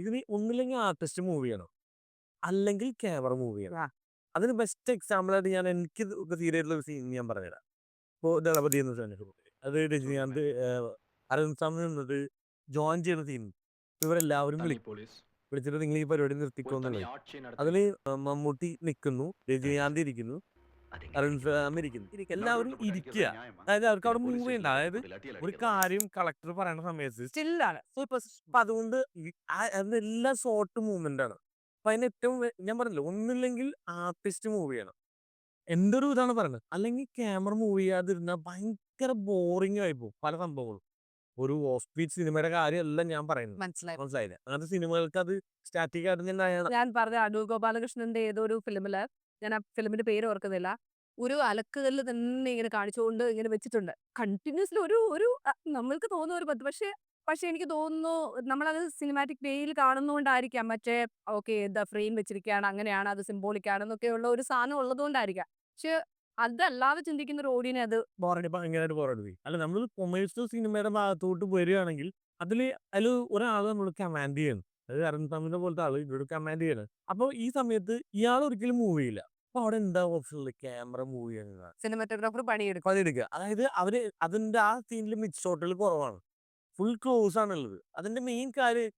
ഇതിന് ഒന്നില്ലെങ്കിൽ artist move ചെയ്യണം, അല്ലെങ്കിൽ ക്യാമറ മൂവ് ചെയ്യണം. അതിന് ബെസ്റ്റ് എക്സാമ്പിൾ ആയിട്ട് എനിക്ക് സീരിയലുള്ള ഒരു സീൻ ഞാൻ പറഞ്ഞുതരാം. ഇപ്പോൾ ദളപതി എന്ന സാധനം, അത് രജനീകാന്ത് അരവിന്ദ് സ്വാമി നിന്നത് ജോയിൻ ചെയ്യുന്ന സീൻ ഇവരെല്ലാവരും വിളിച്ചിട്ട് നിങ്ങൾ ഈ പരിപാടി നിർത്തിക്കോ എന്നുള്ളത്. അതിൽ മമ്മൂട്ടി നിൽക്കുന്നു, രജനീകാന്ത് ഇരിക്കുന്നു, അരവിന്ദ് സ്വാമി ഇരിക്കുന്നു, എല്ലാവരും ഇരിക്കുക. അതായത് അവർക്ക് അവിടെ മൂവ് ചെയ്യണ്ട. അതായത് ഒരു കാര്യം കളക്ടർ പറയുന്ന സമയത്ത് സ്റ്റില്ലാണ്. സോ ഇപ്പൊ അതുകൊണ്ട് അതിനെല്ലാം ഷോർട്ട് മൂവ്മെന്റ് ആണ്. അപ്പൊ അതിന് ഏറ്റവും ഞാൻ പറഞ്ഞില്ല, ഒന്നില്ലെങ്കിൽ ആർട്ടിസ്റ്റ് മൂവ് ചെയ്യണം. എന്റെ ഒരു ഇതാണ് പറയുന്നത്. അല്ലെങ്കിൽ ക്യാമറ മൂവ് ചെയ്യാതിരുന്നാൽ ഭയങ്കര ബോറിംഗ് ആയിപ്പോകും പല സംഭവങ്ങളും. ഒരു ഓഫ് ബീറ്റ് സിനിമയുടെ കാര്യമല്ല ഞാൻ പറയുന്നത്. മനസ്സിലായി. മനസ്സിലായില്ലേ? അങ്ങനത്തെ സിനിമകൾക്ക് അത് സ്റ്റാറ്റിക് ആയിട്ട് ഞാൻ ഞാൻ പറഞ്ഞ അടൂർ ഗോപാലകൃഷ്ണന്റെ ഏതോ ഒരു ഫിലിമില്, ഞാൻ ആ ഫിലിമിന്റെ പേര് ഓർക്കുന്നില്ല. ഒരു അലക്കുകല്ല് തന്നെ ഇങ്ങനെ കാണിച്ചുകൊണ്ട് ഇങ്ങനെ വെച്ചിട്ടുണ്ട്. കണ്ടിന്യൂസ്ലി ഒരു ഒരു നമ്മൾക്ക് തോന്നുന്ന ഒരു പത്ത്, പക്ഷേ പക്ഷേ എനിക്ക് തോന്നുന്നു നമ്മളത് സിനിമാറ്റിക് വേയിൽ കാണുന്നോണ്ടായിരിക്കാം. മറ്റേ ഓക്കെ ഫ്രെയിം വെച്ചിരിക്കുകയാണ്, അങ്ങനെയാണ്, അത് സിംബോളിക് ആണെന്നൊക്കെയുള്ള ഒരു സാധനം ഉള്ളതുകൊണ്ടായിരിക്കാം. പക്ഷെ അതല്ലാതെ ചിന്തിക്കുന്ന ഒരു ഓഡിയനെ അത് ബോറടി ഭയങ്കരമായിട്ട് ബോറടിപ്പിക്കും. അല്ല, നമ്മൾ കൊമേഴ്സ്യൽ സിനിമയുടെ ഭാഗത്തോട്ട് വരികയാണെങ്കിൽ അതില് ഒരാൾ നമ്മൾ കമാൻഡ് ചെയ്യണം. അതായത് അരുൺ തമ്മിനെ പോലത്തെ ആള് ഇവിടെ കമാൻഡ് ചെയ്യണം. അപ്പോൾ ഈ സമയത്ത് ഇയാൾ ഒരിക്കലും മൂവ് ചെയ്യില്ല. അപ്പൊ അവിടെ എന്താ ഓപ്ഷൻ ഉള്ളത്? ക്യാമറ മൂവ് ചെയ്യുന്നതാണ്. സിനിമാറ്റോഗ്രാഫർ പണിയെടുക്കും. പണിയെടുക്കുക. അതായത് അതിന്റെ ആ സീനിൽ മിഡ് ഷോട്ടുകൾ കുറവാണ്. ഫുൾ ക്ലോസ് ആണുള്ളത്. അതിന്റെ മെയിൻ കാര്യം